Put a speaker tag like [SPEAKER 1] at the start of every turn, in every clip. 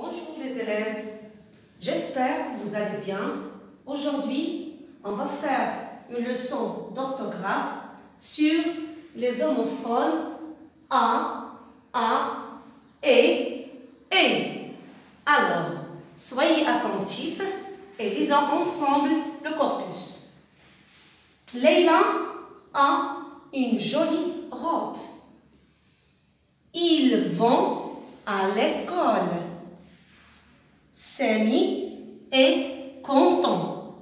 [SPEAKER 1] Bonjour les élèves, j'espère que vous allez bien. Aujourd'hui, on va faire une leçon d'orthographe sur les homophones a, et. Alors, soyez attentifs et lisons ensemble le corpus. Leila a une jolie robe. Ils vont à l'école. Samy est content.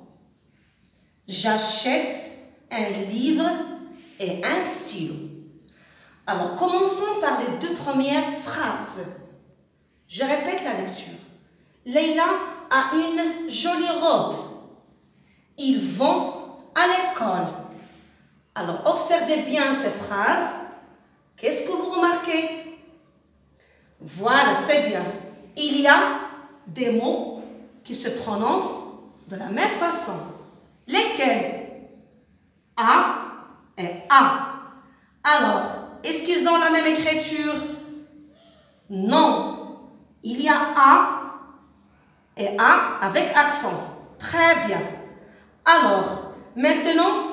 [SPEAKER 1] J'achète un livre et un stylo. Alors, commençons par les deux premières phrases. Je répète la lecture. Leila a une jolie robe. Ils vont à l'école. Alors, observez bien ces phrases. Qu'est-ce que vous remarquez? Voilà, c'est bien. Il y a des mots qui se prononcent de la même façon. Lesquels? A et A. Alors, est-ce qu'ils ont la même écriture? Non. Il y a A et A avec accent. Très bien. Alors, maintenant,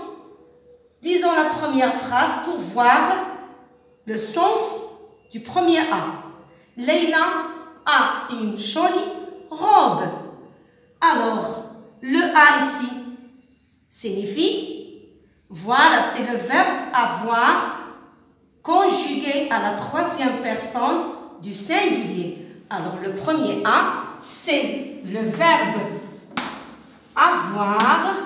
[SPEAKER 1] lisons la première phrase pour voir le sens du premier A. Leila a une jolie robe. Alors, le A ici signifie, voilà, c'est le verbe avoir conjugué à la troisième personne du singulier. Alors, le premier A, c'est le verbe avoir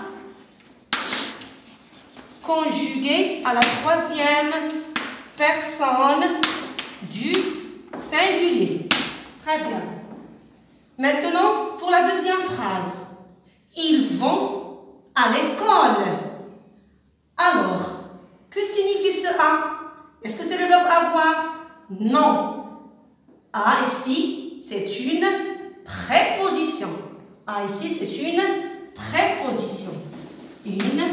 [SPEAKER 1] conjugué à la troisième personne du singulier. Très bien. Maintenant, pour la deuxième phrase. Ils vont à l'école. Alors, que signifie ce A? Est-ce que c'est le verbe avoir? Non. A ici, c'est une préposition. A ici, c'est une préposition. Une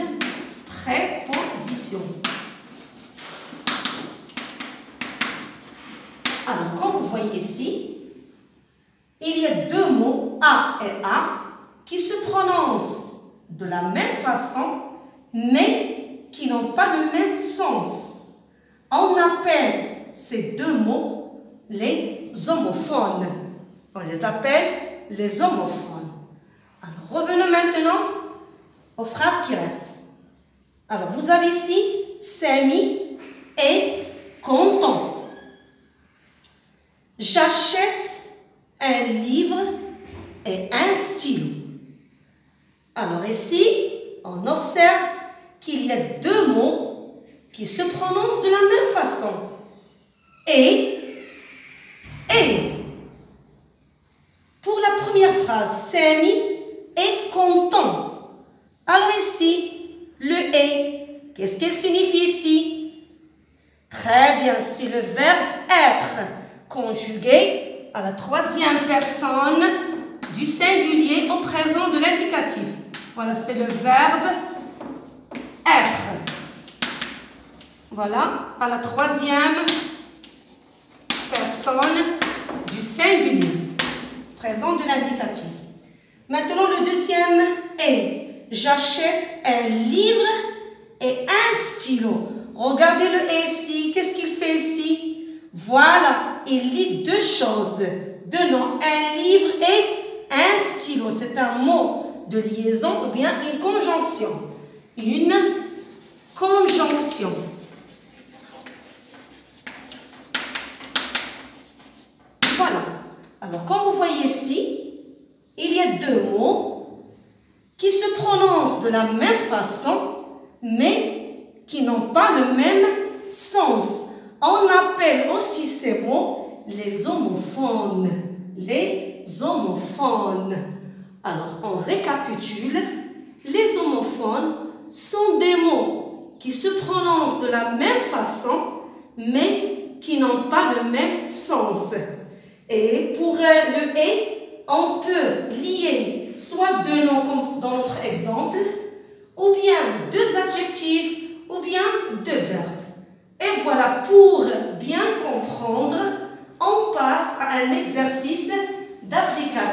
[SPEAKER 1] préposition. Alors, comme vous voyez ici, il y a deux mots, A et A, qui se prononcent de la même façon, mais qui n'ont pas le même sens. On appelle ces deux mots les homophones. On les appelle les homophones. Alors, revenons maintenant aux phrases qui restent. Alors, vous avez ici Samy est content. J'achète un livre et un stylo. Alors ici, on observe qu'il y a deux mots qui se prononcent de la même façon. Et. Pour la première phrase, Samy est content. Alors ici, le est, qu'est-ce qu'il signifie ici? Très bien, c'est le verbe être conjugué à la troisième personne du singulier au présent de l'indicatif. Voilà, c'est le verbe être. Voilà, à la troisième personne du singulier, présent de l'indicatif. Maintenant, le deuxième est. J'achète un livre et un stylo. Regardez le et ici. Qu'est-ce qu'il fait ici? Voilà, il lit deux choses. Deux noms, un livre et un stylo. C'est un mot de liaison ou bien une conjonction. Une conjonction. Voilà. Alors, comme vous voyez ici, il y a deux mots qui se prononcent de la même façon, mais qui n'ont pas le même sens. On appelle aussi ces mots les homophones. Les homophones. Alors, on récapitule. Les homophones sont des mots qui se prononcent de la même façon, mais qui n'ont pas le même sens. Et pour le « et », on peut lier soit deux noms comme dans notre exemple, ou bien deux adjectifs, ou bien deux verbes. Et voilà, pour bien comprendre, on passe à un exercice d'application.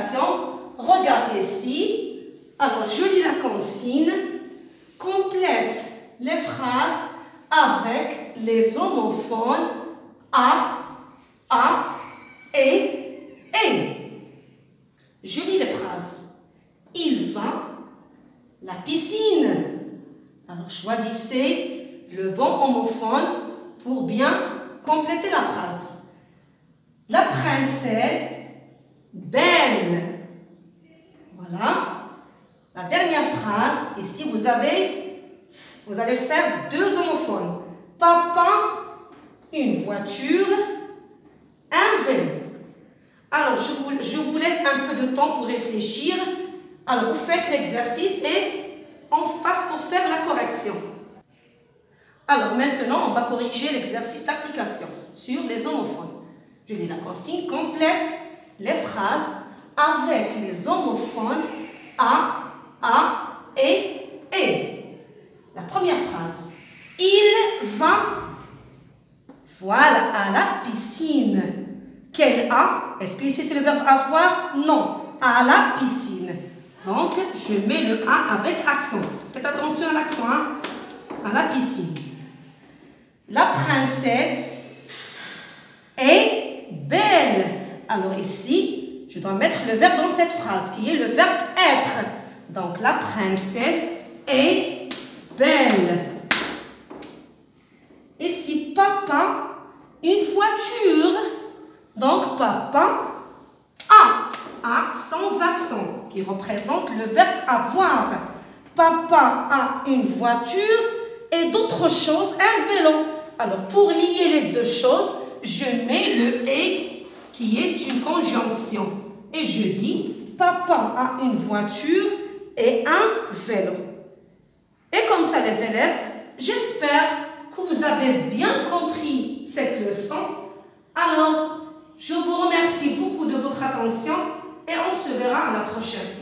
[SPEAKER 1] application. Regardez ici. Alors, je lis la consigne. Complète les phrases avec les homophones a, et. Je lis les phrases. Il va la piscine. Alors, choisissez le bon homophone pour bien compléter la phrase. La princesse, belle. Voilà. La dernière phrase, ici, vous allez faire deux homophones. Papa, une voiture, un vélo. Alors, je vous laisse un peu de temps pour réfléchir. Alors, vous faites l'exercice et on passe pour faire la correction. Alors, maintenant, on va corriger l'exercice d'application sur les homophones. Je lis la consigne. Complète les phrases avec les homophones a, et. La première phrase. Il va, voilà, à la piscine. Quel a? Est-ce que ici c'est le verbe avoir? Non. À la piscine. Donc, je mets le a avec accent. Faites attention à l'accent, hein? À la piscine. La princesse est belle. Alors ici, je dois mettre le verbe dans cette phrase, qui est le verbe être. Donc, la princesse est belle. Ici, papa, une voiture. Donc, papa a sans accent, qui représente le verbe avoir. Papa a une voiture et d'autres choses, un vélo. Alors, pour lier les deux choses, je mets le « et » qui est une conjonction. Et je dis, papa a une voiture et un vélo. Et comme ça, les élèves, j'espère que vous avez bien compris cette leçon. Alors, je vous remercie beaucoup de votre attention et on se verra à la prochaine fois.